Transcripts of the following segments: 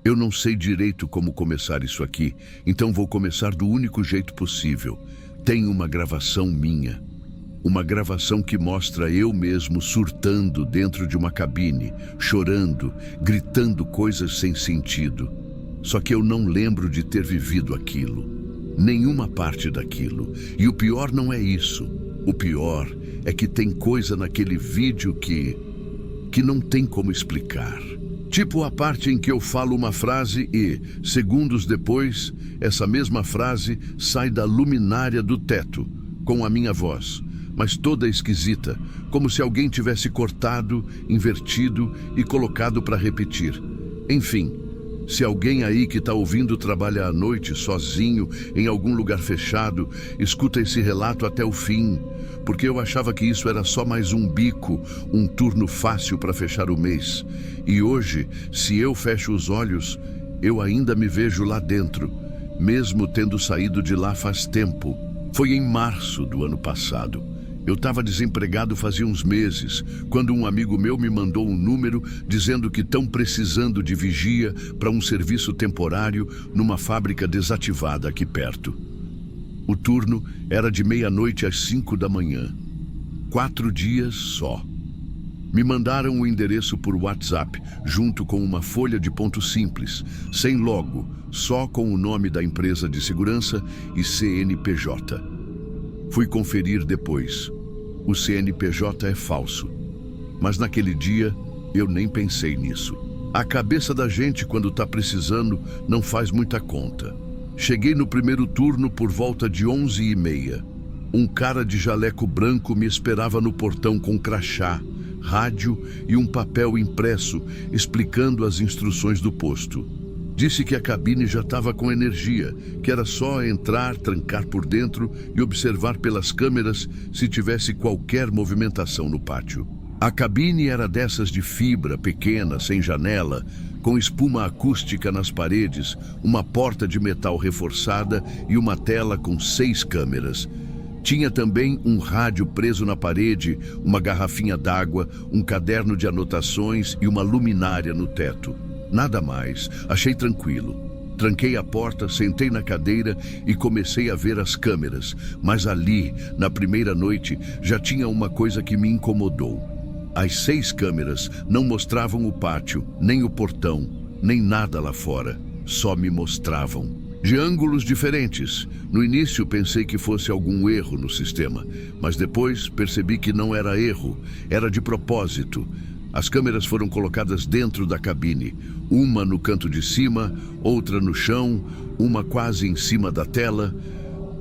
Eu não sei direito como começar isso aqui, então vou começar do único jeito possível. Tem uma gravação minha. Uma gravação que mostra eu mesmo surtando dentro de uma cabine, chorando, gritando coisas sem sentido. Só que eu não lembro de ter vivido aquilo. Nenhuma parte daquilo. E o pior não é isso. O pior é que tem coisa naquele vídeo que não tem como explicar. Tipo a parte em que eu falo uma frase e, segundos depois, essa mesma frase sai da luminária do teto, com a minha voz, mas toda esquisita, como se alguém tivesse cortado, invertido e colocado para repetir. Enfim, se alguém aí que está ouvindo trabalha à noite, sozinho, em algum lugar fechado, escuta esse relato até o fim, porque eu achava que isso era só mais um bico, um turno fácil para fechar o mês. E hoje, se eu fecho os olhos, eu ainda me vejo lá dentro, mesmo tendo saído de lá faz tempo. Foi em março do ano passado. Eu estava desempregado fazia uns meses, quando um amigo meu me mandou um número dizendo que estão precisando de vigia para um serviço temporário numa fábrica desativada aqui perto. O turno era de meia-noite às 5 da manhã. 4 dias só. Me mandaram o endereço por WhatsApp, junto com uma folha de ponto simples, sem logo, só com o nome da empresa de segurança e CNPJ. Fui conferir depois. O CNPJ é falso. Mas naquele dia, eu nem pensei nisso. A cabeça da gente, quando tá precisando, não faz muita conta. Cheguei no primeiro turno por volta de 11h30. Um cara de jaleco branco me esperava no portão com crachá, rádio e um papel impresso explicando as instruções do posto. Disse que a cabine já estava com energia, que era só entrar, trancar por dentro e observar pelas câmeras se tivesse qualquer movimentação no pátio. A cabine era dessas de fibra, pequena, sem janela, com espuma acústica nas paredes, uma porta de metal reforçada e uma tela com 6 câmeras. Tinha também um rádio preso na parede, uma garrafinha d'água, um caderno de anotações e uma luminária no teto. Nada mais, achei tranquilo. Tranquei a porta, sentei na cadeira e comecei a ver as câmeras. Mas ali, na primeira noite, já tinha uma coisa que me incomodou. As 6 câmeras não mostravam o pátio, nem o portão, nem nada lá fora. Só me mostravam. De ângulos diferentes. No início pensei que fosse algum erro no sistema, mas depois percebi que não era erro, era de propósito. As câmeras foram colocadas dentro da cabine, uma no canto de cima, outra no chão, uma quase em cima da tela,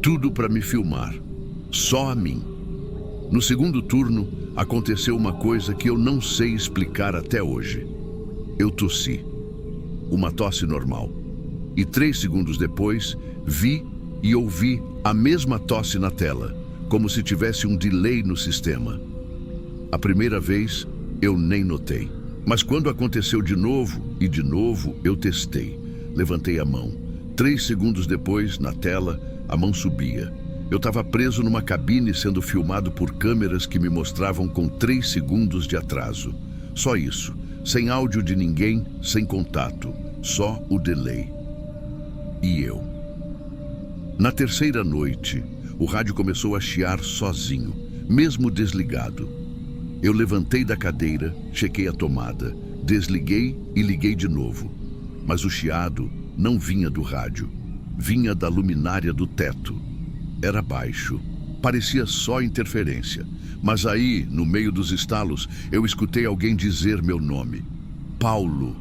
tudo para me filmar, só a mim. No segundo turno, aconteceu uma coisa que eu não sei explicar até hoje. Eu tossi, uma tosse normal, e 3 segundos depois, vi e ouvi a mesma tosse na tela, como se tivesse um delay no sistema. A primeira vez, eu nem notei. Mas quando aconteceu de novo, eu testei. Levantei a mão. 3 segundos depois, na tela, a mão subia. Eu estava preso numa cabine sendo filmado por câmeras que me mostravam com 3 segundos de atraso. Só isso. Sem áudio de ninguém, sem contato. Só o delay. E eu. Na terceira noite, o rádio começou a chiar sozinho, mesmo desligado. Eu levantei da cadeira, chequei a tomada, desliguei e liguei de novo. Mas o chiado não vinha do rádio, vinha da luminária do teto. Era baixo, parecia só interferência. Mas aí, no meio dos estalos, eu escutei alguém dizer meu nome. Paulo.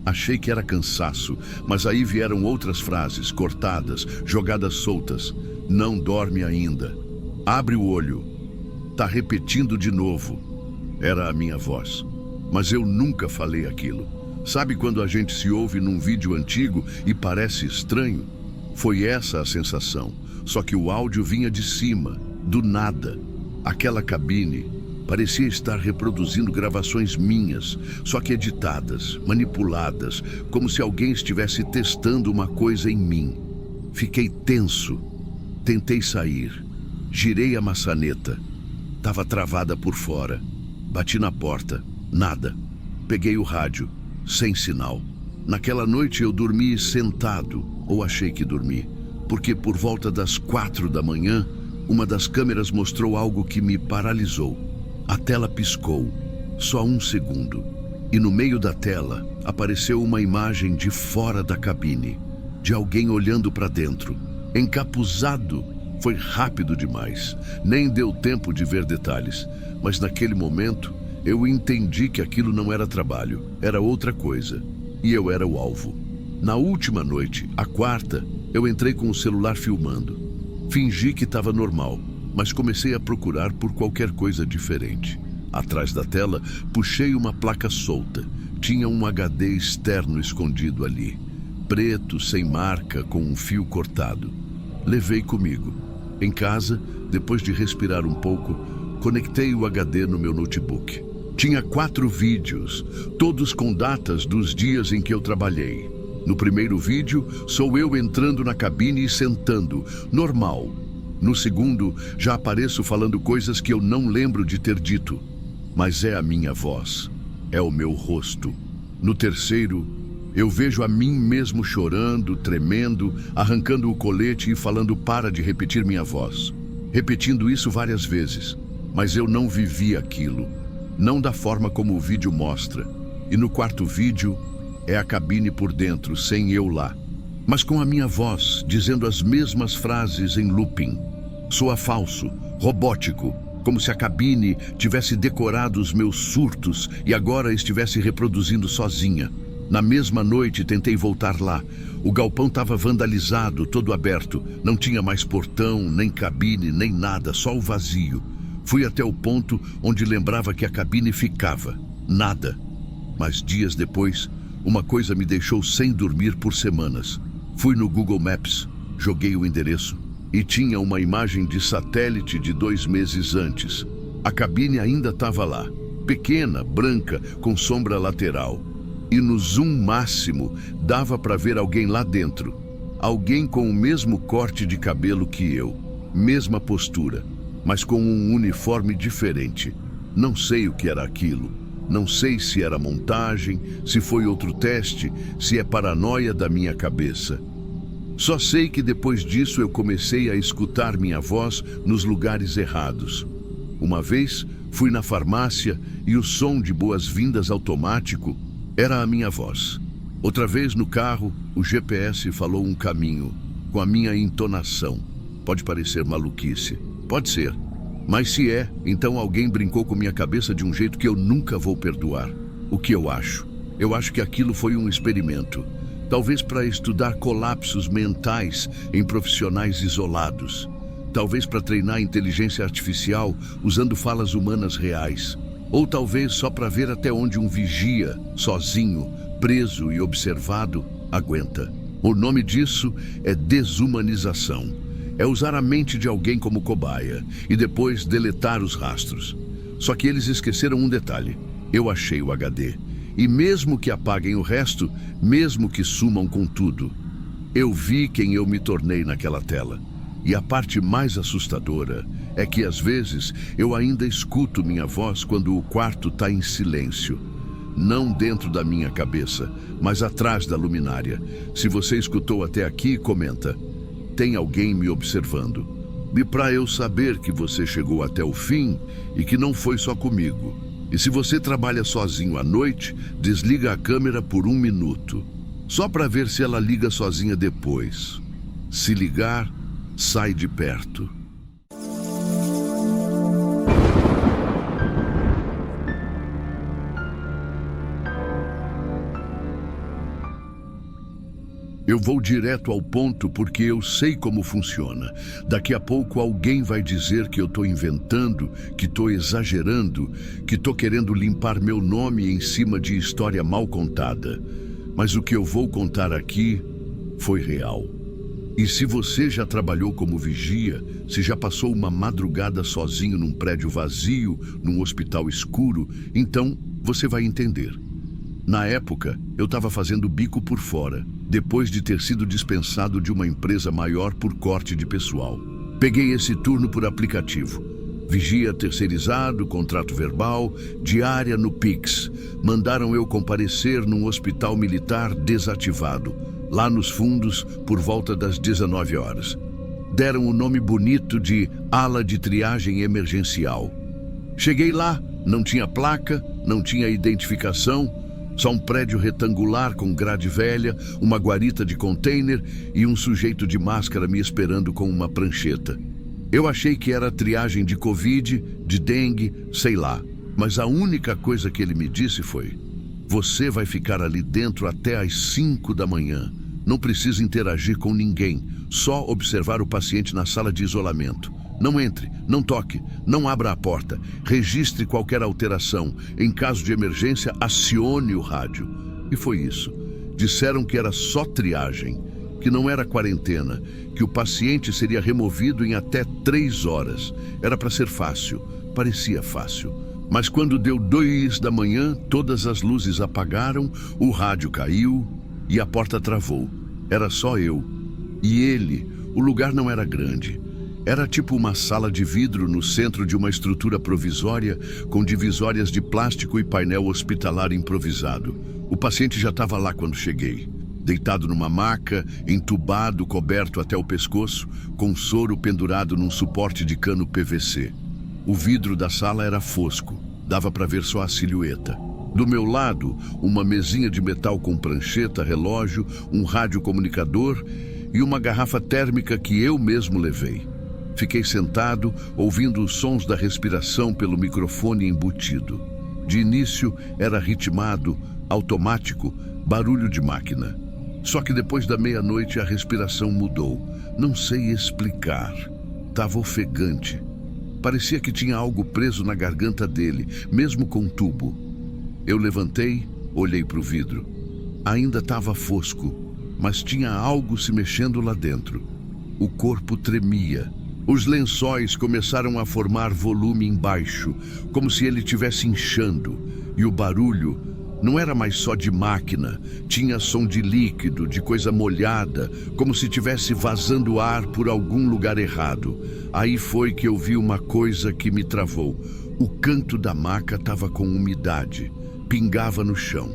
Achei que era cansaço, mas aí vieram outras frases, cortadas, jogadas soltas. Não dorme ainda. Abre o olho. Tá repetindo de novo. Era a minha voz. Mas eu nunca falei aquilo. Sabe quando a gente se ouve num vídeo antigo e parece estranho? Foi essa a sensação. Só que o áudio vinha de cima, do nada. Aquela cabine parecia estar reproduzindo gravações minhas, só que editadas, manipuladas, como se alguém estivesse testando uma coisa em mim. Fiquei tenso. Tentei sair. Girei a maçaneta. Estava travada por fora. Bati na porta. Nada. Peguei o rádio. Sem sinal. Naquela noite eu dormi sentado, ou achei que dormi, porque por volta das 4 da manhã, uma das câmeras mostrou algo que me paralisou. A tela piscou, só um segundo, e no meio da tela apareceu uma imagem de fora da cabine, de alguém olhando para dentro, encapuzado. Foi rápido demais, nem deu tempo de ver detalhes, mas naquele momento eu entendi que aquilo não era trabalho, era outra coisa, e eu era o alvo. Na última noite, a quarta, eu entrei com o celular filmando. Fingi que estava normal, mas comecei a procurar por qualquer coisa diferente. Atrás da tela, puxei uma placa solta. Tinha um HD externo escondido ali, preto, sem marca, com um fio cortado. Levei comigo. Em casa, depois de respirar um pouco, conectei o HD no meu notebook. Tinha 4 vídeos, todos com datas dos dias em que eu trabalhei. No primeiro vídeo, sou eu entrando na cabine e sentando, normal. No segundo, já apareço falando coisas que eu não lembro de ter dito. Mas é a minha voz, é o meu rosto. No terceiro, eu vejo a mim mesmo chorando, tremendo, arrancando o colete e falando para de repetir minha voz. Repetindo isso várias vezes, mas eu não vivi aquilo. Não da forma como o vídeo mostra. E no quarto vídeo, é a cabine por dentro, sem eu lá. Mas com a minha voz, dizendo as mesmas frases em looping. Soa falso, robótico, como se a cabine tivesse decorado os meus surtos e agora estivesse reproduzindo sozinha. Na mesma noite tentei voltar lá. O galpão estava vandalizado, todo aberto. Não tinha mais portão, nem cabine, nem nada, só o vazio. Fui até o ponto onde lembrava que a cabine ficava. Nada. Mas dias depois, uma coisa me deixou sem dormir por semanas. Fui no Google Maps, joguei o endereço e tinha uma imagem de satélite de 2 meses antes. A cabine ainda estava lá, pequena, branca, com sombra lateral. E no zoom máximo dava para ver alguém lá dentro. Alguém com o mesmo corte de cabelo que eu, mesma postura, mas com um uniforme diferente. Não sei o que era aquilo. Não sei se era montagem, se foi outro teste, se é paranoia da minha cabeça. Só sei que depois disso eu comecei a escutar minha voz nos lugares errados. Uma vez fui na farmácia e o som de boas-vindas automático era a minha voz. Outra vez no carro, o GPS falou um caminho, com a minha entonação. Pode parecer maluquice. Pode ser. Mas se é, então alguém brincou com minha cabeça de um jeito que eu nunca vou perdoar. O que eu acho? Eu acho que aquilo foi um experimento. Talvez para estudar colapsos mentais em profissionais isolados. Talvez para treinar inteligência artificial usando falas humanas reais. Ou talvez só para ver até onde um vigia, sozinho, preso e observado, aguenta. O nome disso é desumanização. É usar a mente de alguém como cobaia e depois deletar os rastros. Só que eles esqueceram um detalhe. Eu achei o HD. E mesmo que apaguem o resto, mesmo que sumam com tudo, eu vi quem eu me tornei naquela tela. E a parte mais assustadora é que às vezes eu ainda escuto minha voz quando o quarto está em silêncio. Não dentro da minha cabeça, mas atrás da luminária. Se você escutou até aqui, comenta. Tem alguém me observando. E para eu saber que você chegou até o fim e que não foi só comigo. E se você trabalha sozinho à noite, desliga a câmera por 1 minuto. Só para ver se ela liga sozinha depois. Se ligar, sai de perto. Eu vou direto ao ponto porque eu sei como funciona. Daqui a pouco alguém vai dizer que eu estou inventando, que estou exagerando, que estou querendo limpar meu nome em cima de história mal contada. Mas o que eu vou contar aqui foi real. E se você já trabalhou como vigia, se já passou uma madrugada sozinho num prédio vazio, num hospital escuro, então você vai entender. Na época, eu estava fazendo bico por fora, depois de ter sido dispensado de uma empresa maior por corte de pessoal. Peguei esse turno por aplicativo. Vigia terceirizado, contrato verbal, diária no Pix. Mandaram eu comparecer num hospital militar desativado, lá nos fundos, por volta das 19 horas. Deram o nome bonito de ala de triagem emergencial. Cheguei lá, não tinha placa, não tinha identificação, só um prédio retangular com grade velha, uma guarita de container e um sujeito de máscara me esperando com uma prancheta. Eu achei que era triagem de Covid, de dengue, sei lá. Mas a única coisa que ele me disse foi: você vai ficar ali dentro até às 5 da manhã. Não precisa interagir com ninguém, só observar o paciente na sala de isolamento. Não entre, não toque, não abra a porta, registre qualquer alteração. Em caso de emergência, acione o rádio. E foi isso. Disseram que era só triagem, que não era quarentena, que o paciente seria removido em até 3 horas. Era para ser fácil, parecia fácil. Mas quando deu 2 da manhã, todas as luzes apagaram, o rádio caiu e a porta travou. Era só eu. E ele, o lugar não era grande. Era tipo uma sala de vidro no centro de uma estrutura provisória, com divisórias de plástico e painel hospitalar improvisado. O paciente já estava lá quando cheguei. Deitado numa maca, entubado, coberto até o pescoço, com soro pendurado num suporte de cano PVC. O vidro da sala era fosco, dava para ver só a silhueta. Do meu lado, uma mesinha de metal com prancheta, relógio, um radiocomunicador e uma garrafa térmica que eu mesmo levei. Fiquei sentado, ouvindo os sons da respiração pelo microfone embutido. De início, era ritmado, automático, barulho de máquina. Só que depois da meia-noite a respiração mudou. Não sei explicar. Estava ofegante. Parecia que tinha algo preso na garganta dele, mesmo com tubo. Eu levantei, olhei para o vidro. Ainda estava fosco, mas tinha algo se mexendo lá dentro. O corpo tremia. Os lençóis começaram a formar volume embaixo, como se ele estivesse inchando. E o barulho não era mais só de máquina, tinha som de líquido, de coisa molhada, como se estivesse vazando ar por algum lugar errado. Aí foi que eu vi uma coisa que me travou. O canto da maca estava com umidade, pingava no chão.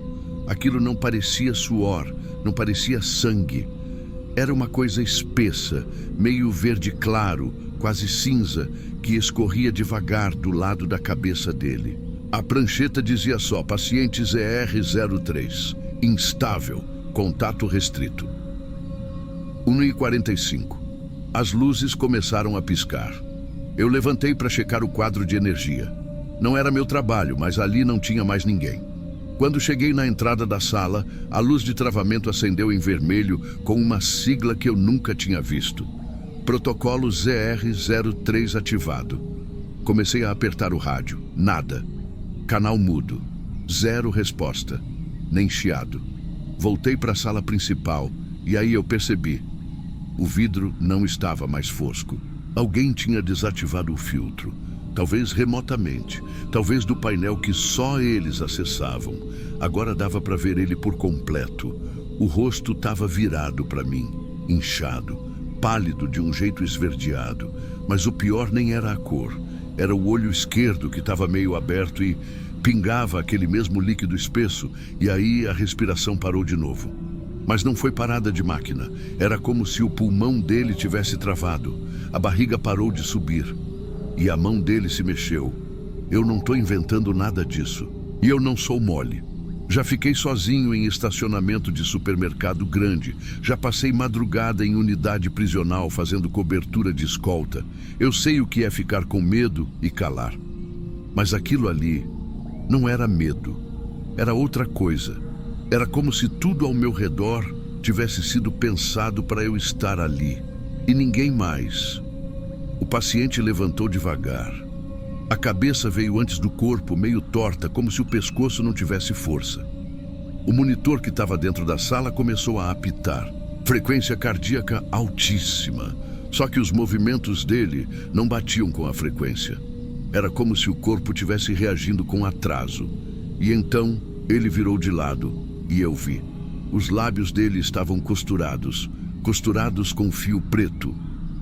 Aquilo não parecia suor, não parecia sangue. Era uma coisa espessa, meio verde claro, quase cinza, que escorria devagar do lado da cabeça dele. A prancheta dizia só: paciente ZR03, instável, contato restrito. 1h45. As luzes começaram a piscar. Eu levantei para checar o quadro de energia. Não era meu trabalho, mas ali não tinha mais ninguém. Quando cheguei na entrada da sala, a luz de travamento acendeu em vermelho com uma sigla que eu nunca tinha visto. Protocolo ZR03 ativado. Comecei a apertar o rádio. Nada. Canal mudo. Zero resposta. Nem chiado. Voltei para a sala principal e aí eu percebi. O vidro não estava mais fosco. Alguém tinha desativado o filtro. Talvez remotamente, talvez do painel que só eles acessavam. Agora dava para ver ele por completo. O rosto estava virado para mim, inchado, pálido de um jeito esverdeado. Mas o pior nem era a cor. Era o olho esquerdo que estava meio aberto e pingava aquele mesmo líquido espesso. E aí a respiração parou de novo. Mas não foi parada de máquina. Era como se o pulmão dele tivesse travado. A barriga parou de subir. E a mão dele se mexeu. Eu não estou inventando nada disso. E eu não sou mole. Já fiquei sozinho em estacionamento de supermercado grande. Já passei madrugada em unidade prisional fazendo cobertura de escolta. Eu sei o que é ficar com medo e calar. Mas aquilo ali não era medo. Era outra coisa. Era como se tudo ao meu redor tivesse sido pensado para eu estar ali. E ninguém mais. O paciente levantou devagar. A cabeça veio antes do corpo, meio torta, como se o pescoço não tivesse força. O monitor que estava dentro da sala começou a apitar. Frequência cardíaca altíssima. Só que os movimentos dele não batiam com a frequência. Era como se o corpo tivesse reagindo com atraso. E então ele virou de lado e eu vi. Os lábios dele estavam costurados com fio preto.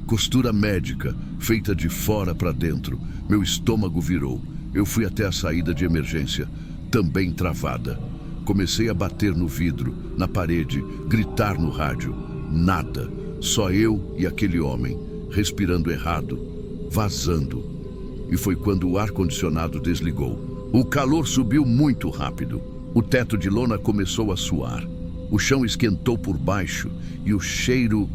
Costura médica, feita de fora para dentro. Meu estômago virou. Eu fui até a saída de emergência, também travada. Comecei a bater no vidro, na parede, gritar no rádio. Nada. Só eu e aquele homem, respirando errado, vazando. E foi quando o ar-condicionado desligou. O calor subiu muito rápido. O teto de lona começou a suar. O chão esquentou por baixo e o cheiro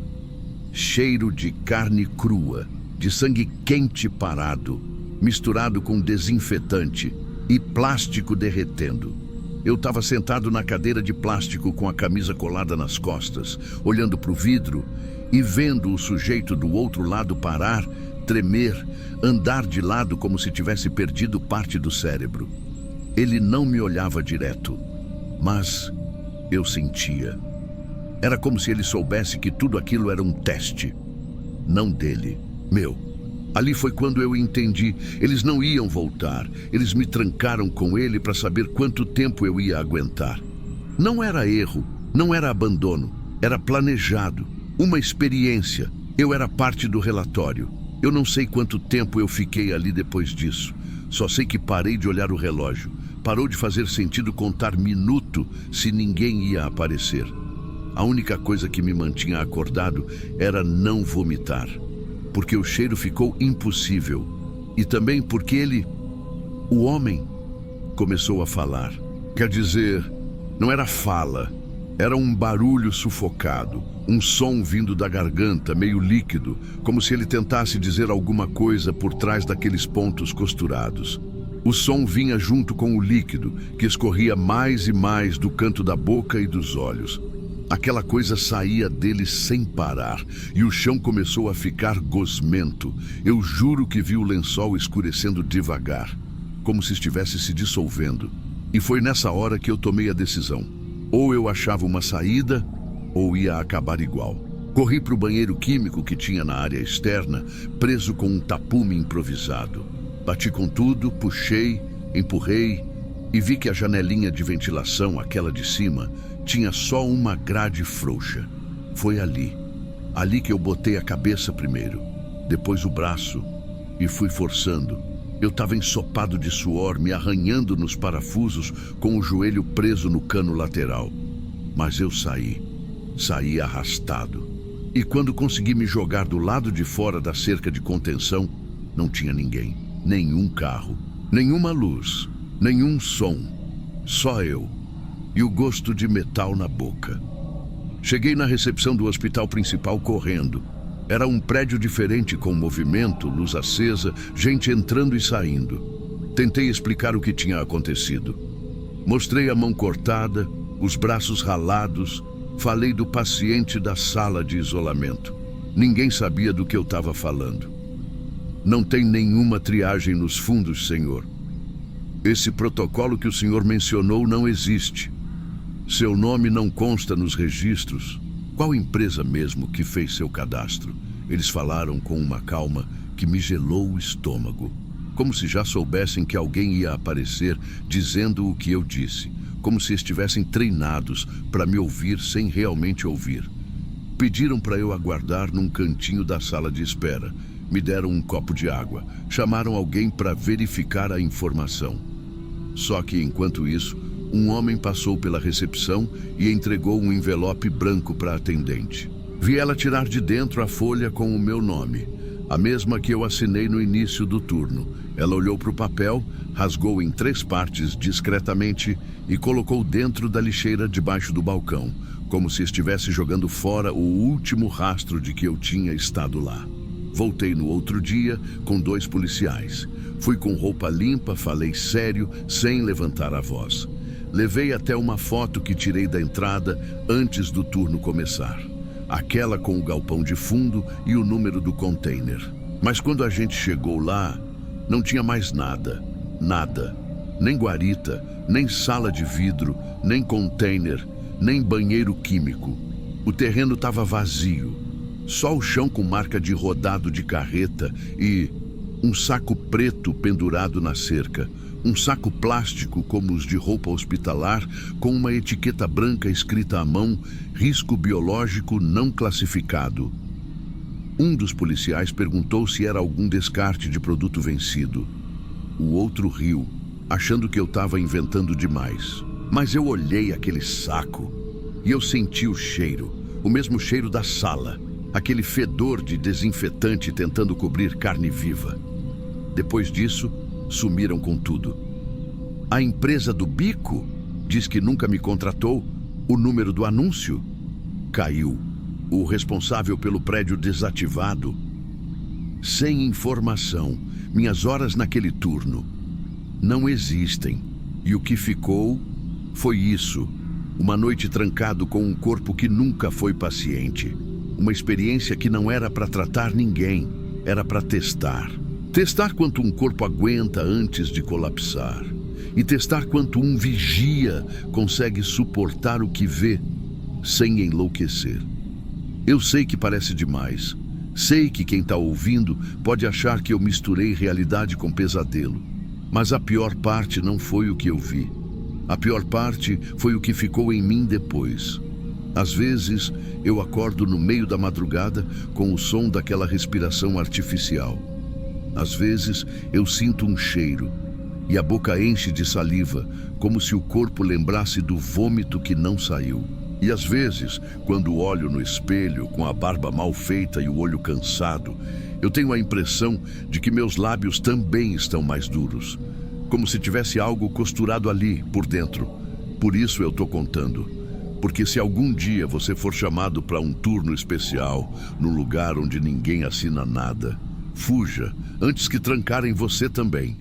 de carne crua, de sangue quente parado, misturado com desinfetante e plástico derretendo. Eu estava sentado na cadeira de plástico com a camisa colada nas costas, olhando para o vidro e vendo o sujeito do outro lado parar, tremer, andar de lado como se tivesse perdido parte do cérebro. Ele não me olhava direto, mas eu sentia. Era como se ele soubesse que tudo aquilo era um teste. Não dele, meu. Ali foi quando eu entendi. Eles não iam voltar. Eles me trancaram com ele para saber quanto tempo eu ia aguentar. Não era erro, não era abandono. Era planejado. Uma experiência. Eu era parte do relatório. Eu não sei quanto tempo eu fiquei ali depois disso. Só sei que parei de olhar o relógio. Parou de fazer sentido contar minuto se ninguém ia aparecer. A única coisa que me mantinha acordado era não vomitar. Porque o cheiro ficou impossível. E também porque o homem, começou a falar. Quer dizer, não era fala, era um barulho sufocado, um som vindo da garganta, meio líquido, como se ele tentasse dizer alguma coisa por trás daqueles pontos costurados. O som vinha junto com o líquido, que escorria mais e mais do canto da boca e dos olhos. Aquela coisa saía dele sem parar, e o chão começou a ficar gosmento. Eu juro que vi o lençol escurecendo devagar, como se estivesse se dissolvendo. E foi nessa hora que eu tomei a decisão. Ou eu achava uma saída, ou ia acabar igual. Corri para o banheiro químico que tinha na área externa, preso com um tapume improvisado. Bati com tudo, puxei, empurrei, e vi que a janelinha de ventilação, aquela de cima, tinha só uma grade frouxa. Foi ali que eu botei a cabeça primeiro, depois o braço, e fui forçando. Eu estava ensopado de suor, me arranhando nos parafusos, com o joelho preso no cano lateral. Mas eu saí arrastado. E quando consegui me jogar do lado de fora da cerca de contenção, não tinha ninguém, nenhum carro, nenhuma luz, nenhum som, só eu. E o gosto de metal na boca. Cheguei na recepção do hospital principal correndo. Era um prédio diferente com movimento, luz acesa, gente entrando e saindo. Tentei explicar o que tinha acontecido. Mostrei a mão cortada, os braços ralados, falei do paciente da sala de isolamento. Ninguém sabia do que eu estava falando. Não tem nenhuma triagem nos fundos, senhor. Esse protocolo que o senhor mencionou não existe. Seu nome não consta nos registros. Qual empresa mesmo que fez seu cadastro? Eles falaram com uma calma que me gelou o estômago. Como se já soubessem que alguém ia aparecer dizendo o que eu disse. Como se estivessem treinados para me ouvir sem realmente ouvir. Pediram para eu aguardar num cantinho da sala de espera. Me deram um copo de água. Chamaram alguém para verificar a informação. Só que enquanto isso, um homem passou pela recepção e entregou um envelope branco para a atendente. Vi ela tirar de dentro a folha com o meu nome, a mesma que eu assinei no início do turno. Ela olhou para o papel, rasgou em 3 partes discretamente e colocou dentro da lixeira debaixo do balcão, como se estivesse jogando fora o último rastro de que eu tinha estado lá. Voltei no outro dia com 2 policiais. Fui com roupa limpa, falei sério, sem levantar a voz. Levei até uma foto que tirei da entrada antes do turno começar. Aquela com o galpão de fundo e o número do container. Mas quando a gente chegou lá, não tinha mais nada. Nada. Nem guarita, nem sala de vidro, nem container, nem banheiro químico. O terreno estava vazio. Só o chão com marca de rodado de carreta e um saco preto pendurado na cerca. Um saco plástico como os de roupa hospitalar, com uma etiqueta branca escrita à mão, risco biológico não classificado. Um dos policiais perguntou se era algum descarte de produto vencido. O outro riu, achando que eu estava inventando demais. Mas eu olhei aquele saco e eu senti o cheiro, o mesmo cheiro da sala, aquele fedor de desinfetante tentando cobrir carne viva. Depois disso, sumiram com tudo. A empresa do bico diz que nunca me contratou. O número do anúncio caiu. O responsável pelo prédio desativado. Sem informação, minhas horas naquele turno não existem. E o que ficou foi isso. Uma noite trancado com um corpo que nunca foi paciente. Uma experiência que não era para tratar ninguém, era para testar. Testar quanto um corpo aguenta antes de colapsar. E testar quanto um vigia consegue suportar o que vê sem enlouquecer. Eu sei que parece demais. Sei que quem está ouvindo pode achar que eu misturei realidade com pesadelo. Mas a pior parte não foi o que eu vi. A pior parte foi o que ficou em mim depois. Às vezes, eu acordo no meio da madrugada com o som daquela respiração artificial. Às vezes, eu sinto um cheiro e a boca enche de saliva, como se o corpo lembrasse do vômito que não saiu. E às vezes, quando olho no espelho com a barba mal feita e o olho cansado, eu tenho a impressão de que meus lábios também estão mais duros, como se tivesse algo costurado ali, por dentro. Por isso eu tô contando. Porque se algum dia você for chamado para um turno especial, num lugar onde ninguém assina nada, fuja, antes que trancarem você também.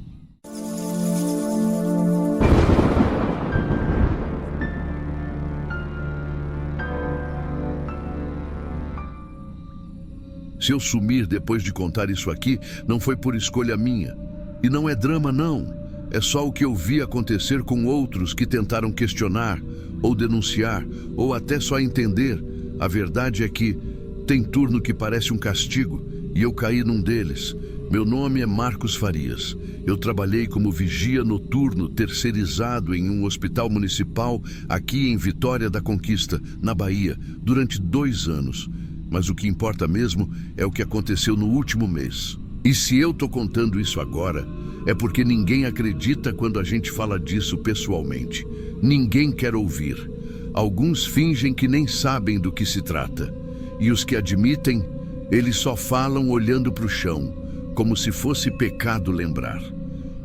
Se eu sumir depois de contar isso aqui, não foi por escolha minha. E não é drama, não. É só o que eu vi acontecer com outros que tentaram questionar, ou denunciar, ou até só entender. A verdade é que tem turno que parece um castigo, e eu caí num deles. Meu nome é Marcos Farias. Eu trabalhei como vigia noturno terceirizado em um hospital municipal aqui em Vitória da Conquista, na Bahia, durante 2 anos. Mas o que importa mesmo é o que aconteceu no último mês. E se eu tô contando isso agora, é porque ninguém acredita quando a gente fala disso pessoalmente. Ninguém quer ouvir. Alguns fingem que nem sabem do que se trata. E os que admitem, eles só falam olhando para o chão, como se fosse pecado lembrar.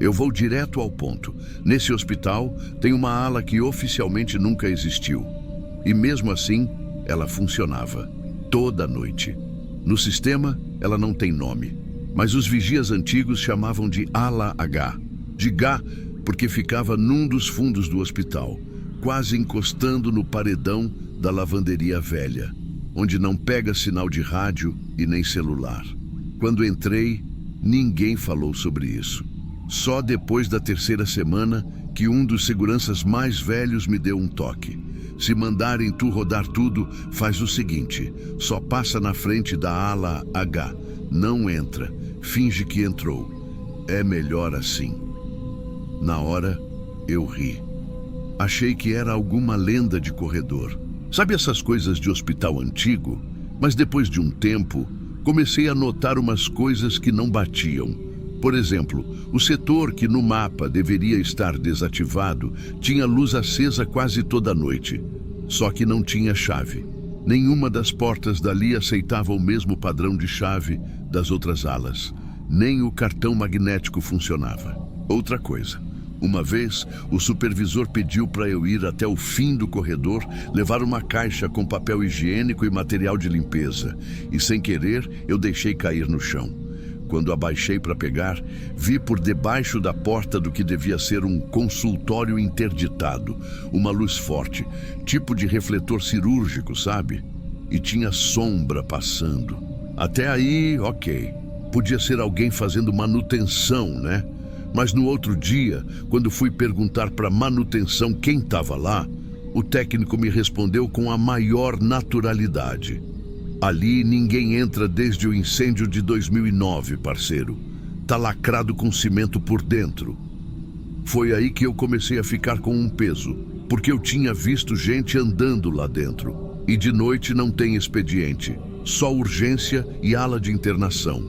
Eu vou direto ao ponto. Nesse hospital, tem uma ala que oficialmente nunca existiu. E mesmo assim, ela funcionava. Toda noite. No sistema, ela não tem nome, mas os vigias antigos chamavam de Ala H. De H, porque ficava num dos fundos do hospital, quase encostando no paredão da lavanderia velha, onde não pega sinal de rádio e nem celular. Quando entrei, ninguém falou sobre isso. Só depois da 3ª semana que um dos seguranças mais velhos me deu um toque. Se mandarem tu rodar tudo, faz o seguinte: só passa na frente da ala H, não entra, finge que entrou. É melhor assim. Na hora, eu ri. Achei que era alguma lenda de corredor. Sabe essas coisas de hospital antigo? Mas depois de um tempo, comecei a notar umas coisas que não batiam. Por exemplo, o setor que no mapa deveria estar desativado tinha luz acesa quase toda noite, só que não tinha chave. Nenhuma das portas dali aceitava o mesmo padrão de chave das outras alas. Nem o cartão magnético funcionava. Outra coisa, uma vez o supervisor pediu para eu ir até o fim do corredor, levar uma caixa com papel higiênico e material de limpeza, e sem querer eu deixei cair no chão. Quando abaixei para pegar, vi por debaixo da porta do que devia ser um consultório interditado, uma luz forte, tipo de refletor cirúrgico, sabe? E tinha sombra passando. Até aí, ok. Podia ser alguém fazendo manutenção, né? Mas no outro dia, quando fui perguntar para manutenção quem estava lá, o técnico me respondeu com a maior naturalidade: ali ninguém entra desde o incêndio de 2009, parceiro. Tá lacrado com cimento por dentro. Foi aí que eu comecei a ficar com um peso, porque eu tinha visto gente andando lá dentro. E de noite não tem expediente. só urgência e ala de internação.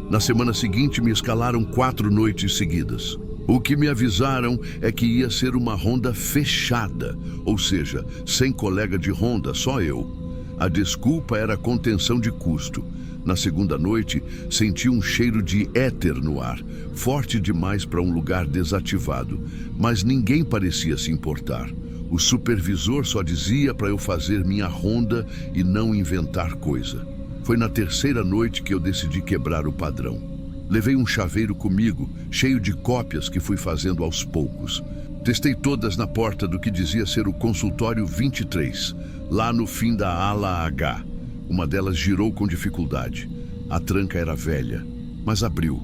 Na semana seguinte me escalaram 4 noites seguidas. O que me avisaram é que ia ser uma ronda fechada, ou seja, sem colega de ronda, só eu. A desculpa era contenção de custo. Na segunda noite, senti um cheiro de éter no ar, forte demais para um lugar desativado, mas ninguém parecia se importar. O supervisor só dizia para eu fazer minha ronda e não inventar coisa. Foi na terceira noite que eu decidi quebrar o padrão. Levei um chaveiro comigo, cheio de cópias que fui fazendo aos poucos. Testei todas na porta do que dizia ser o consultório 23, lá no fim da ala H. Uma delas girou com dificuldade. A tranca era velha, mas abriu.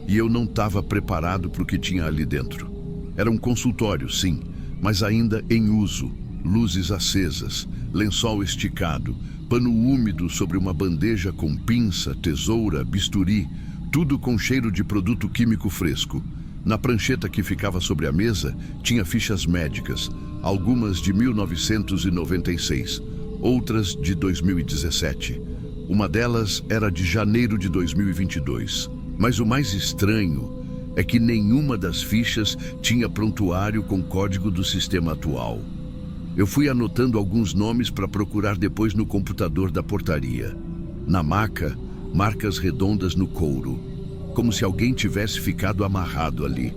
E eu não estava preparado para o que tinha ali dentro. Era um consultório, sim, mas ainda em uso. Luzes acesas, lençol esticado, pano úmido sobre uma bandeja com pinça, tesoura, bisturi, tudo com cheiro de produto químico fresco. Na prancheta que ficava sobre a mesa, tinha fichas médicas, algumas de 1996, outras de 2017. Uma delas era de janeiro de 2022. Mas o mais estranho é que nenhuma das fichas tinha prontuário com código do sistema atual. Eu fui anotando alguns nomes para procurar depois no computador da portaria. Na maca, marcas redondas no couro, como se alguém tivesse ficado amarrado ali.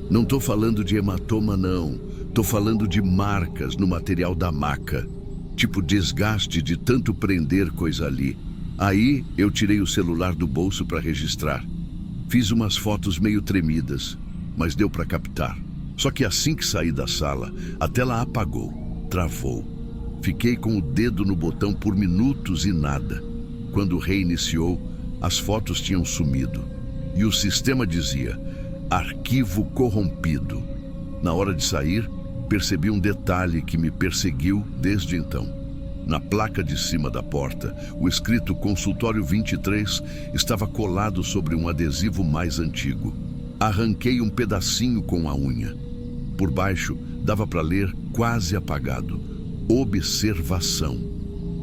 Não estou falando de hematoma, não. Estou falando de marcas no material da maca. Tipo desgaste de tanto prender coisa ali. Aí eu tirei o celular do bolso para registrar. Fiz umas fotos meio tremidas, mas deu para captar. Só que assim que saí da sala, a tela apagou, travou. Fiquei com o dedo no botão por minutos e nada. Quando reiniciou, as fotos tinham sumido. E o sistema dizia, arquivo corrompido. Na hora de sair, percebi um detalhe que me perseguiu desde então. Na placa de cima da porta, o escrito Consultório 23 estava colado sobre um adesivo mais antigo. Arranquei um pedacinho com a unha. Por baixo, dava para ler, quase apagado, observação.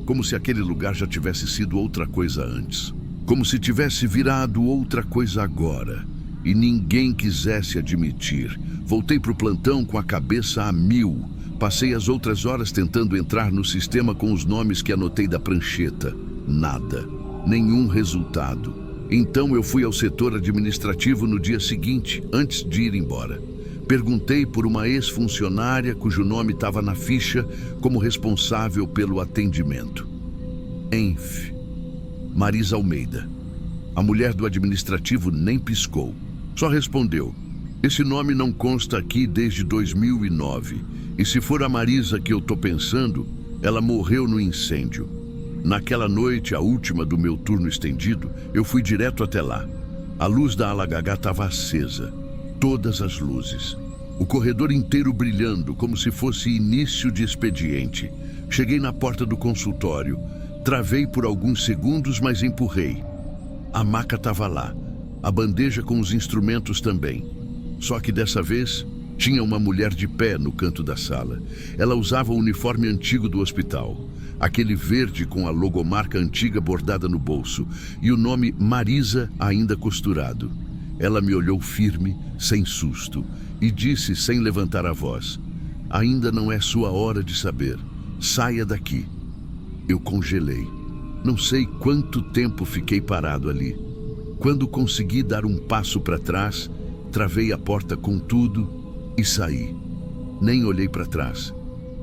Como se aquele lugar já tivesse sido outra coisa antes. Como se tivesse virado outra coisa agora. E ninguém quisesse admitir. Voltei para o plantão com a cabeça a 1000. Passei as outras horas tentando entrar no sistema com os nomes que anotei da prancheta. Nada. Nenhum resultado. Então eu fui ao setor administrativo no dia seguinte, antes de ir embora. Perguntei por uma ex-funcionária cujo nome estava na ficha como responsável pelo atendimento. Marisa Almeida. A mulher do administrativo nem piscou. Só respondeu, esse nome não consta aqui desde 2009. E se for a Marisa que eu tô pensando, ela morreu no incêndio. Naquela noite, a última do meu turno estendido, eu fui direto até lá. A luz da ala H estava acesa. Todas as luzes. O corredor inteiro brilhando, como se fosse início de expediente. Cheguei na porta do consultório. Travei por alguns segundos, mas empurrei. A maca estava lá. A bandeja com os instrumentos também. Só que dessa vez, tinha uma mulher de pé no canto da sala. Ela usava o uniforme antigo do hospital. Aquele verde com a logomarca antiga bordada no bolso. E o nome Marisa ainda costurado. Ela me olhou firme, sem susto, e disse sem levantar a voz, ainda não é sua hora de saber. Saia daqui. Eu congelei. Não sei quanto tempo fiquei parado ali. Quando consegui dar um passo para trás, travei a porta com tudo e saí. Nem olhei para trás.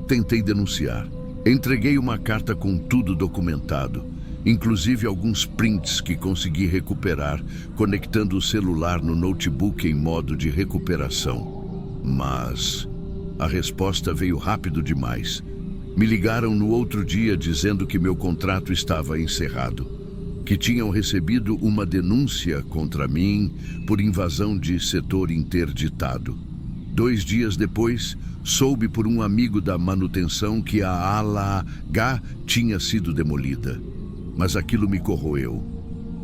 Tentei denunciar. Entreguei uma carta com tudo documentado, inclusive alguns prints que consegui recuperar, conectando o celular no notebook em modo de recuperação. Mas a resposta veio rápido demais. Me ligaram no outro dia dizendo que meu contrato estava encerrado, que tinham recebido uma denúncia contra mim por invasão de setor interditado. 2 dias depois, soube por um amigo da manutenção que a ala H tinha sido demolida. Mas aquilo me corroeu,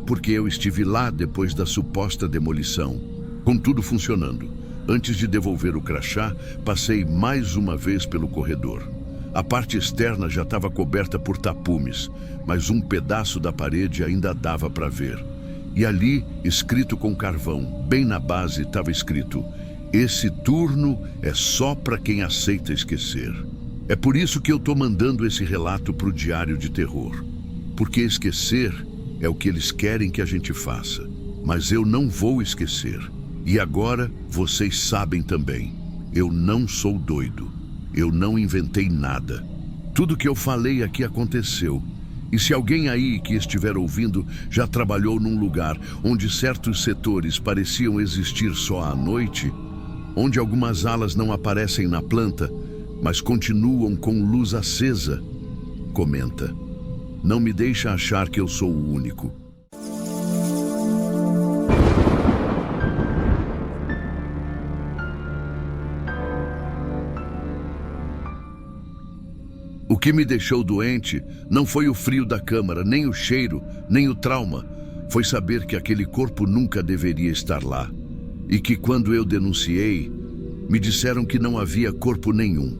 porque eu estive lá depois da suposta demolição, com tudo funcionando. Antes de devolver o crachá, passei mais uma vez pelo corredor. A parte externa já estava coberta por tapumes, mas um pedaço da parede ainda dava para ver. E ali, escrito com carvão, bem na base, estava escrito: "Esse turno é só para quem aceita esquecer." É por isso que eu estou mandando esse relato para o Diário de Terror. Porque esquecer é o que eles querem que a gente faça. Mas eu não vou esquecer. E agora vocês sabem também. Eu não sou doido. Eu não inventei nada. Tudo que eu falei aqui aconteceu. E se alguém aí que estiver ouvindo já trabalhou num lugar onde certos setores pareciam existir só à noite, onde algumas alas não aparecem na planta, mas continuam com luz acesa, comenta. Não me deixa achar que eu sou o único. O que me deixou doente não foi o frio da câmara, nem o cheiro, nem o trauma. Foi saber que aquele corpo nunca deveria estar lá. E que quando eu denunciei, me disseram que não havia corpo nenhum.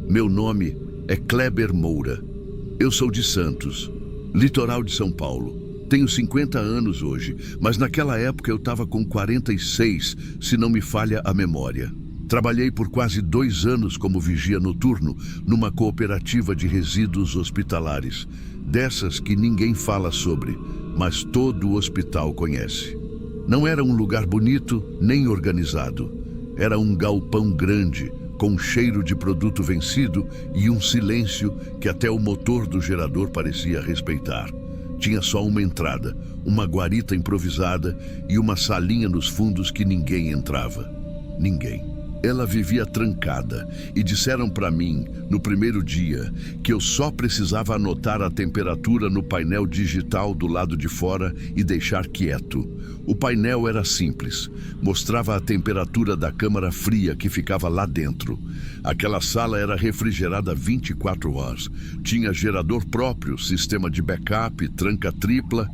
Meu nome é Kleber Moura. Eu sou de Santos, litoral de São Paulo. Tenho 50 anos hoje, mas naquela época eu estava com 46, se não me falha a memória. Trabalhei por quase 2 anos como vigia noturno numa cooperativa de resíduos hospitalares, dessas que ninguém fala sobre, mas todo o hospital conhece. Não era um lugar bonito nem organizado. Era um galpão grande, com um cheiro de produto vencido e um silêncio que até o motor do gerador parecia respeitar. Tinha só uma entrada, uma guarita improvisada e uma salinha nos fundos que ninguém entrava. Ninguém. Ela vivia trancada e disseram para mim, no primeiro dia, que eu só precisava anotar a temperatura no painel digital do lado de fora e deixar quieto. O painel era simples, mostrava a temperatura da câmara fria que ficava lá dentro. Aquela sala era refrigerada 24 horas, tinha gerador próprio, sistema de backup, tranca tripla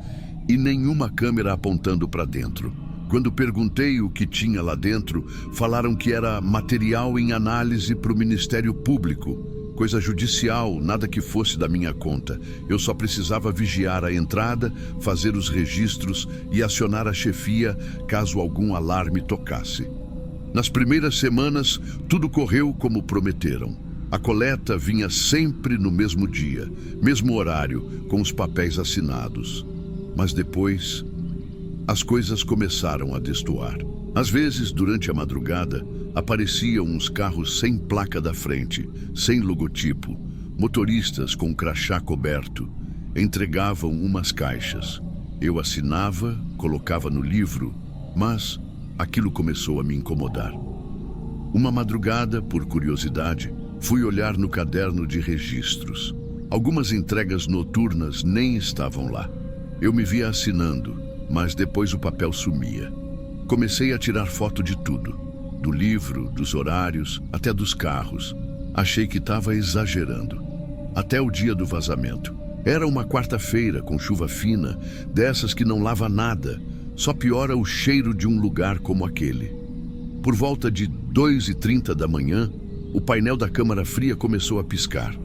e nenhuma câmera apontando para dentro. Quando perguntei o que tinha lá dentro, falaram que era material em análise para o Ministério Público. Coisa judicial, nada que fosse da minha conta. Eu só precisava vigiar a entrada, fazer os registros e acionar a chefia caso algum alarme tocasse. Nas primeiras semanas, tudo correu como prometeram. A coleta vinha sempre no mesmo dia, mesmo horário, com os papéis assinados. Mas depois, as coisas começaram a destoar. Às vezes, durante a madrugada, apareciam uns carros sem placa da frente, sem logotipo, motoristas com crachá coberto, entregavam umas caixas. Eu assinava, colocava no livro, mas aquilo começou a me incomodar. Uma madrugada, por curiosidade, fui olhar no caderno de registros. Algumas entregas noturnas nem estavam lá. Eu me via assinando, mas depois o papel sumia. Comecei a tirar foto de tudo, do livro, dos horários, até dos carros. Achei que estava exagerando. Até o dia do vazamento. Era uma quarta-feira com chuva fina, dessas que não lava nada, só piora o cheiro de um lugar como aquele. Por volta de 2h30 da manhã, o painel da câmara fria começou a piscar.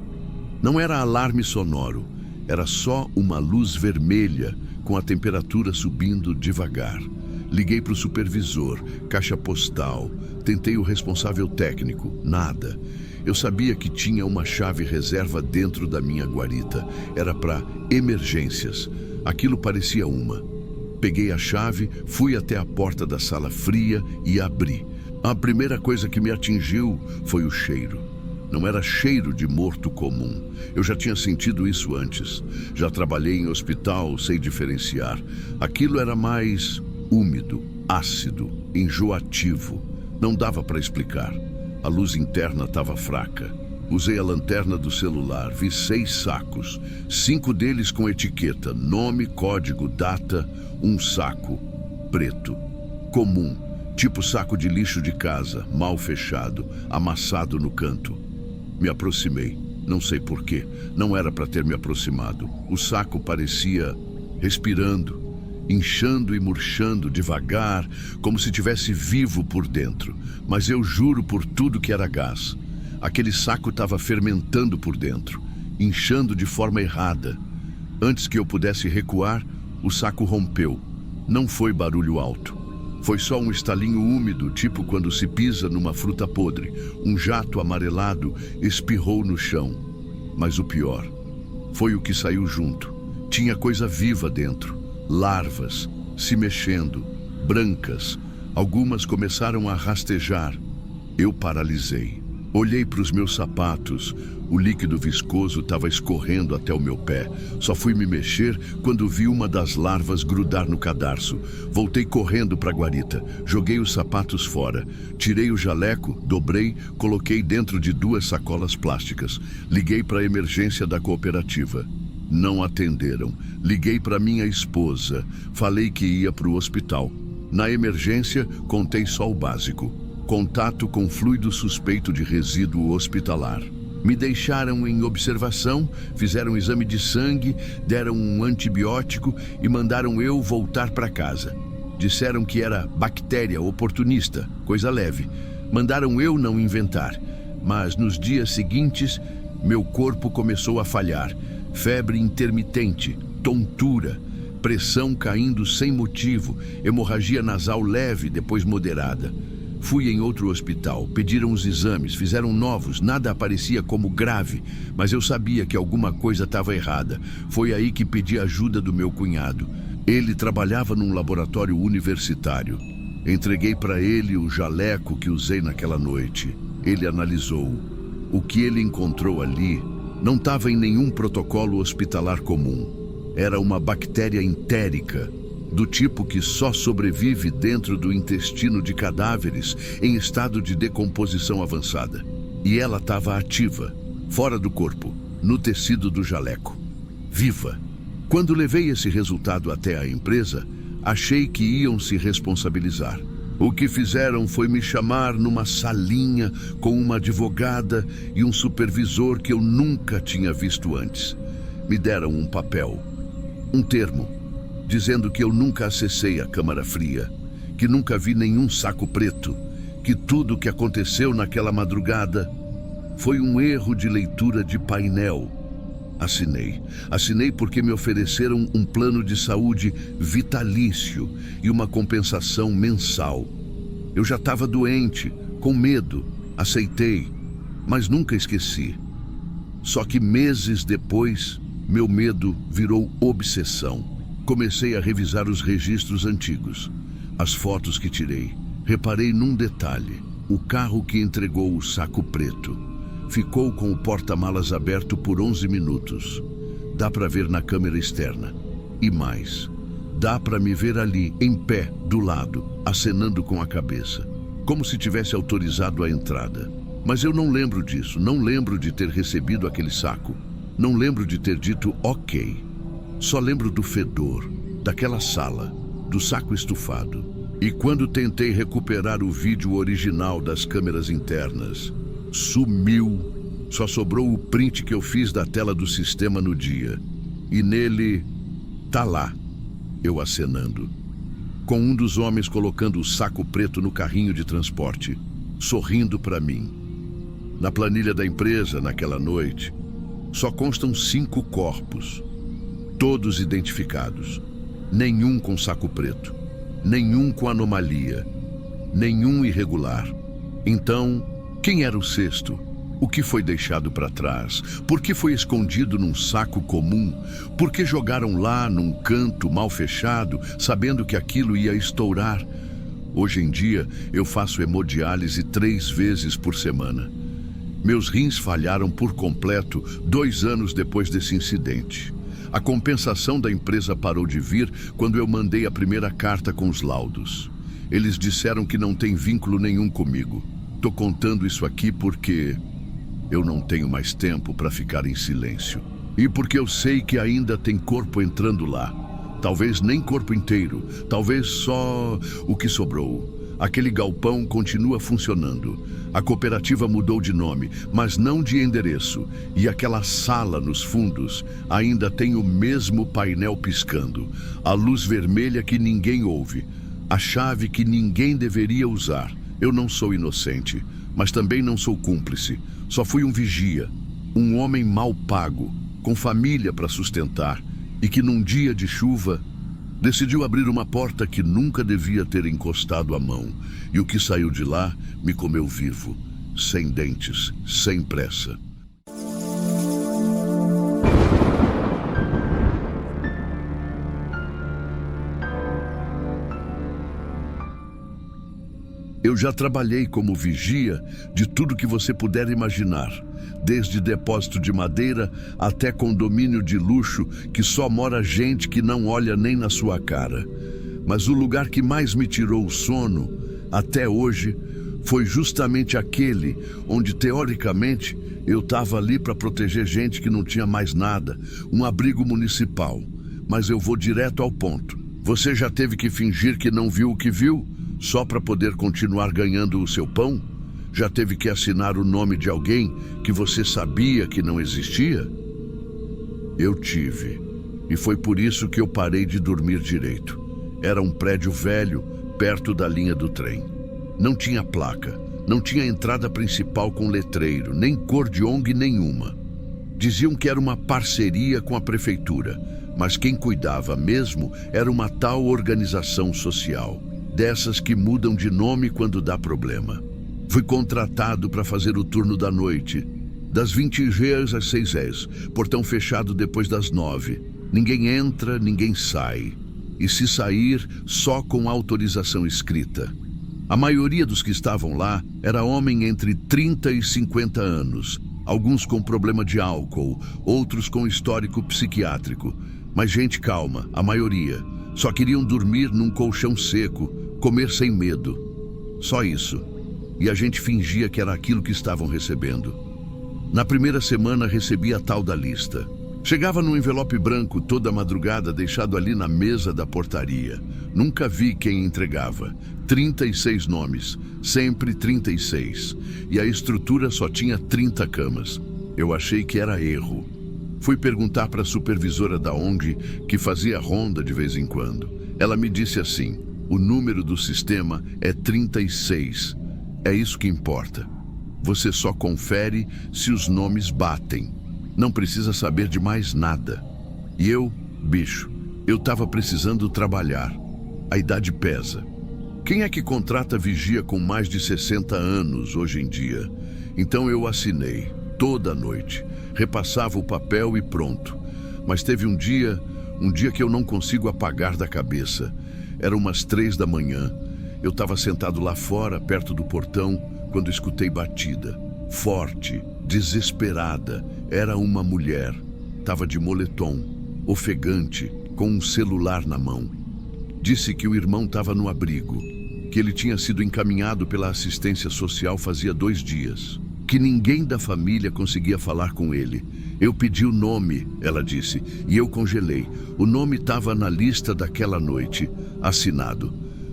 Não era alarme sonoro, era só uma luz vermelha com a temperatura subindo devagar. Liguei para o supervisor, caixa postal, tentei o responsável técnico, nada. Eu sabia que tinha uma chave reserva dentro da minha guarita. Era para emergências. Aquilo parecia uma. Peguei a chave, fui até a porta da sala fria e abri. A primeira coisa que me atingiu foi o cheiro. Não era cheiro de morto comum. Eu já tinha sentido isso antes. Já trabalhei em hospital, sei diferenciar. Aquilo era mais úmido, ácido, enjoativo. Não dava para explicar. A luz interna estava fraca. Usei a lanterna do celular, vi 6 sacos. 5 deles com etiqueta, nome, código, data, um saco preto, comum, tipo saco de lixo de casa, mal fechado, amassado no canto. Me aproximei, não sei porquê, não era para ter me aproximado. O saco parecia respirando, inchando e murchando devagar, como se tivesse vivo por dentro. Mas eu juro por tudo que era gás. Aquele saco estava fermentando por dentro, inchando de forma errada. Antes que eu pudesse recuar, o saco rompeu. Não foi barulho alto. Foi só um estalinho úmido, tipo quando se pisa numa fruta podre. Um jato amarelado espirrou no chão. Mas o pior foi o que saiu junto. Tinha coisa viva dentro. Larvas, se mexendo, brancas. Algumas começaram a rastejar. Eu paralisei. Olhei para os meus sapatos. O líquido viscoso estava escorrendo até o meu pé. Só fui me mexer quando vi uma das larvas grudar no cadarço. Voltei correndo para a guarita. Joguei os sapatos fora. Tirei o jaleco, dobrei, coloquei dentro de 2 sacolas plásticas. Liguei para a emergência da cooperativa. Não atenderam. Liguei para minha esposa. Falei que ia para o hospital. Na emergência, contei só o básico. Contato com fluido suspeito de resíduo hospitalar. Me deixaram em observação, fizeram um exame de sangue, deram um antibiótico e mandaram eu voltar para casa. Disseram que era bactéria oportunista, coisa leve. Mandaram eu não inventar. Mas nos dias seguintes, meu corpo começou a falhar. Febre intermitente, tontura, pressão caindo sem motivo, hemorragia nasal leve, depois moderada. Fui em outro hospital, pediram os exames, fizeram novos, nada aparecia como grave, mas eu sabia que alguma coisa estava errada. Foi aí que pedi ajuda do meu cunhado. Ele trabalhava num laboratório universitário. Entreguei para ele o jaleco que usei naquela noite. Ele analisou. O que ele encontrou ali não estava em nenhum protocolo hospitalar comum. Era uma bactéria entérica, do tipo que só sobrevive dentro do intestino de cadáveres em estado de decomposição avançada. E ela estava ativa, fora do corpo, no tecido do jaleco. Viva! Quando levei esse resultado até a empresa, achei que iam se responsabilizar. O que fizeram foi me chamar numa salinha com uma advogada e um supervisor que eu nunca tinha visto antes. Me deram um papel, um termo, dizendo que eu nunca acessei a Câmara Fria, que nunca vi nenhum saco preto, que tudo o que aconteceu naquela madrugada foi um erro de leitura de painel. Assinei. Assinei porque me ofereceram um plano de saúde vitalício e uma compensação mensal. Eu já estava doente, com medo, aceitei, mas nunca esqueci. Só que meses depois, meu medo virou obsessão. Comecei a revisar os registros antigos, as fotos que tirei. Reparei num detalhe: o carro que entregou o saco preto ficou com o porta-malas aberto por 11 minutos. Dá para ver na câmera externa. E mais, dá para me ver ali, em pé, do lado, acenando com a cabeça, como se tivesse autorizado a entrada. Mas eu não lembro disso, não lembro de ter recebido aquele saco. Não lembro de ter dito ok. Só lembro do fedor, daquela sala, do saco estufado. E quando tentei recuperar o vídeo original das câmeras internas, sumiu. Só sobrou o print que eu fiz da tela do sistema no dia. E nele, tá lá, eu acenando, com um dos homens colocando o saco preto no carrinho de transporte, sorrindo para mim. Na planilha da empresa, naquela noite, só constam 5 corpos. Todos identificados, nenhum com saco preto, nenhum com anomalia, nenhum irregular. Então, quem era o sexto? O que foi deixado para trás? Por que foi escondido num saco comum? Por que jogaram lá num canto mal fechado, sabendo que aquilo ia estourar? Hoje em dia, eu faço hemodiálise 3 vezes por semana. Meus rins falharam por completo 2 anos depois desse incidente. A compensação da empresa parou de vir quando eu mandei a primeira carta com os laudos. Eles disseram que não tem vínculo nenhum comigo. Tô contando isso aqui porque eu não tenho mais tempo para ficar em silêncio. E porque eu sei que ainda tem corpo entrando lá. Talvez nem corpo inteiro, talvez só o que sobrou. Aquele galpão continua funcionando. A cooperativa mudou de nome, mas não de endereço. E aquela sala nos fundos ainda tem o mesmo painel piscando. A luz vermelha que ninguém ouve. A chave que ninguém deveria usar. Eu não sou inocente, mas também não sou cúmplice. Só fui um vigia, um homem mal pago, com família para sustentar e que num dia de chuva decidiu abrir uma porta que nunca devia ter encostado a mão. E o que saiu de lá me comeu vivo, sem dentes, sem pressa. Eu já trabalhei como vigia de tudo que você puder imaginar, desde depósito de madeira até condomínio de luxo que só mora gente que não olha nem na sua cara. Mas o lugar que mais me tirou o sono, até hoje, foi justamente aquele onde, teoricamente, eu estava ali para proteger gente que não tinha mais nada, um abrigo municipal. Mas eu vou direto ao ponto. Você já teve que fingir que não viu o que viu? Só para poder continuar ganhando o seu pão? Já teve que assinar o nome de alguém que você sabia que não existia? Eu tive. E foi por isso que eu parei de dormir direito. Era um prédio velho, perto da linha do trem. Não tinha placa, não tinha entrada principal com letreiro, nem cor de ONG nenhuma. Diziam que era uma parceria com a prefeitura, mas quem cuidava mesmo era uma tal organização social. Dessas que mudam de nome quando dá problema. Fui contratado para fazer o turno da noite, das 20h às 6h, portão fechado depois das 9. Ninguém entra, ninguém sai. E se sair, só com autorização escrita. A maioria dos que estavam lá era homem entre 30 e 50 anos, alguns com problema de álcool, outros com histórico psiquiátrico. Mas gente calma, a maioria. Só queriam dormir num colchão seco, comer sem medo. Só isso. E a gente fingia que era aquilo que estavam recebendo. Na primeira semana recebi a tal da lista. Chegava num envelope branco toda madrugada, deixado ali na mesa da portaria. Nunca vi quem entregava. 36 nomes, sempre 36. E a estrutura só tinha 30 camas. Eu achei que era erro. Fui perguntar para a supervisora da ONG, que fazia ronda de vez em quando. Ela me disse assim: o número do sistema é 36. É isso que importa. Você só confere se os nomes batem. Não precisa saber de mais nada. E eu, bicho, eu estava precisando trabalhar. A idade pesa. Quem é que contrata vigia com mais de 60 anos hoje em dia? Então eu assinei, toda noite. Repassava o papel e pronto. Mas teve um dia que eu não consigo apagar da cabeça. Era umas 3 da manhã. Eu estava sentado lá fora, perto do portão, quando escutei batida. Forte, desesperada. Era uma mulher. Estava de moletom, ofegante, com um celular na mão. Disse que o irmão estava no abrigo, que ele tinha sido encaminhado pela assistência social fazia 2 dias. Que ninguém da família conseguia falar com ele. Eu pedi o nome, ela disse, e eu congelei. O nome estava na lista daquela noite, assinado.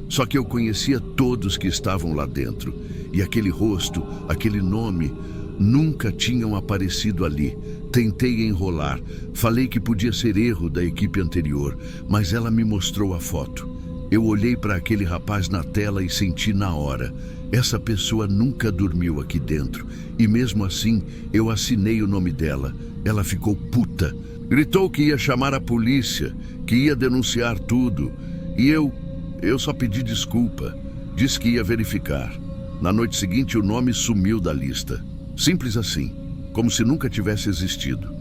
Só que eu conhecia todos que estavam lá dentro. E aquele rosto, aquele nome, nunca tinham aparecido ali. Tentei enrolar, falei que podia ser erro da equipe anterior, mas ela me mostrou a foto. Eu olhei para aquele rapaz na tela e senti na hora. Essa pessoa nunca dormiu aqui dentro. E mesmo assim, eu assinei o nome dela. Ela ficou puta. Gritou que ia chamar a polícia, que ia denunciar tudo. E eu só pedi desculpa. Disse que ia verificar. Na noite seguinte, o nome sumiu da lista. Simples assim, como se nunca tivesse existido.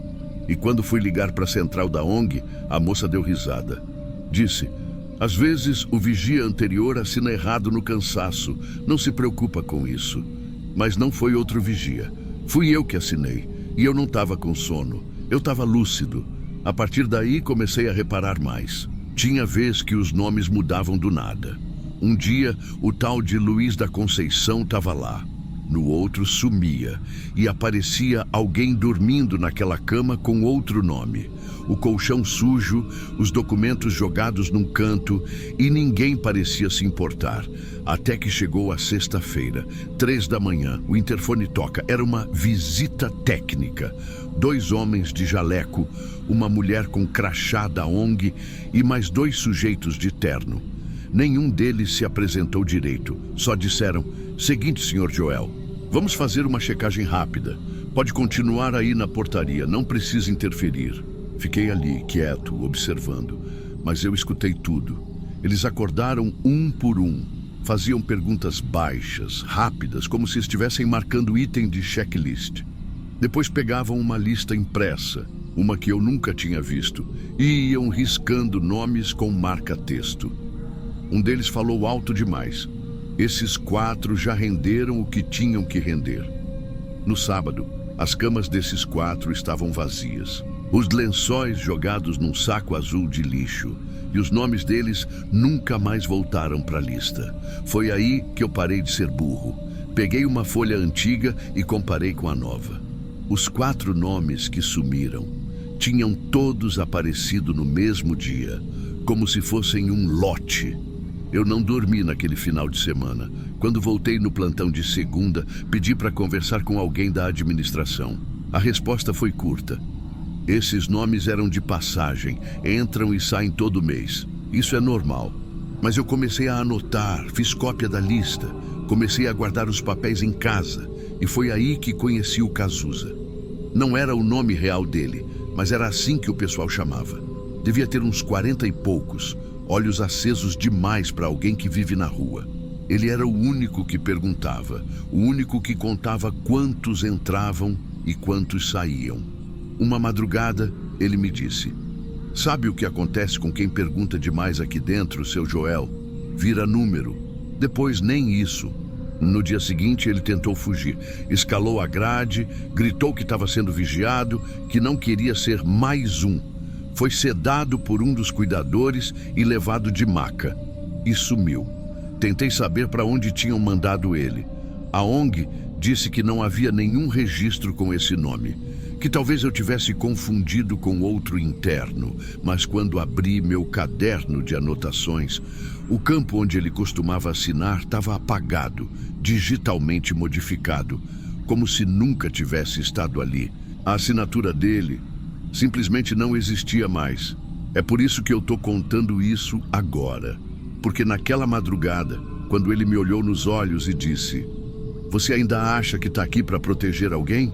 E quando fui ligar para a central da ONG, a moça deu risada. Disse: às vezes o vigia anterior assina errado no cansaço. Não se preocupa com isso. Mas não foi outro vigia. Fui eu que assinei. E eu não estava com sono. Eu estava lúcido. A partir daí comecei a reparar mais. Tinha vez que os nomes mudavam do nada. Um dia, o tal de Luiz da Conceição estava lá. No outro, sumia. E aparecia alguém dormindo naquela cama com outro nome. O colchão sujo, os documentos jogados num canto, e ninguém parecia se importar. Até que chegou a sexta-feira, 3 da manhã, o interfone toca. Era uma visita técnica. 2 homens de jaleco, uma mulher com crachá da ONG e mais 2 sujeitos de terno. Nenhum deles se apresentou direito. Só disseram: seguinte, Sr. Joel, vamos fazer uma checagem rápida. Pode continuar aí na portaria, não precisa interferir. Fiquei ali, quieto, observando. Mas eu escutei tudo. Eles acordaram um por um. Faziam perguntas baixas, rápidas, como se estivessem marcando item de checklist. Depois pegavam uma lista impressa, uma que eu nunca tinha visto, e iam riscando nomes com marca-texto. Um deles falou alto demais. Esses 4 já renderam o que tinham que render. No sábado, as camas desses 4 estavam vazias. Os lençóis jogados num saco azul de lixo. E os nomes deles nunca mais voltaram para a lista. Foi aí que eu parei de ser burro. Peguei uma folha antiga e comparei com a nova. Os 4 nomes que sumiram tinham todos aparecido no mesmo dia, como se fossem um lote. Eu não dormi naquele final de semana. Quando voltei no plantão de segunda, pedi para conversar com alguém da administração. A resposta foi curta. Esses nomes eram de passagem, entram e saem todo mês. Isso é normal. Mas eu comecei a anotar, fiz cópia da lista, comecei a guardar os papéis em casa, e foi aí que conheci o Cazuza. Não era o nome real dele, mas era assim que o pessoal chamava. Devia ter uns 40 e poucos, olhos acesos demais para alguém que vive na rua. Ele era o único que perguntava, o único que contava quantos entravam e quantos saíam. Uma madrugada, ele me disse: sabe o que acontece com quem pergunta demais aqui dentro, seu Joel? Vira número. Depois nem isso. No dia seguinte, ele tentou fugir. Escalou a grade, gritou que estava sendo vigiado, que não queria ser mais um. Foi sedado por um dos cuidadores e levado de maca. E sumiu. Tentei saber para onde tinham mandado ele. A ONG disse que não havia nenhum registro com esse nome. Que talvez eu tivesse confundido com outro interno, mas quando abri meu caderno de anotações, o campo onde ele costumava assinar estava apagado, digitalmente modificado, como se nunca tivesse estado ali. A assinatura dele simplesmente não existia mais. É por isso que eu estou contando isso agora. Porque naquela madrugada, quando ele me olhou nos olhos e disse: você ainda acha que está aqui para proteger alguém?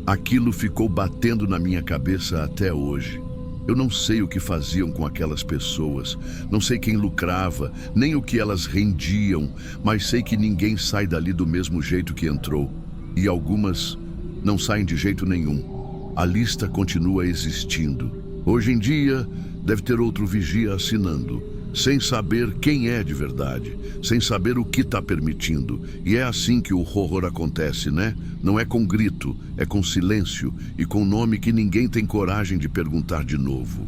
Aquilo ficou batendo na minha cabeça até hoje. Eu não sei o que faziam com aquelas pessoas, não sei quem lucrava, nem o que elas rendiam, mas sei que ninguém sai dali do mesmo jeito que entrou. E algumas não saem de jeito nenhum. A lista continua existindo. Hoje em dia, deve ter outro vigia assinando, sem saber quem é de verdade, sem saber o que está permitindo. E é assim que o horror acontece, né? Não é com grito, é com silêncio e com nome que ninguém tem coragem de perguntar de novo.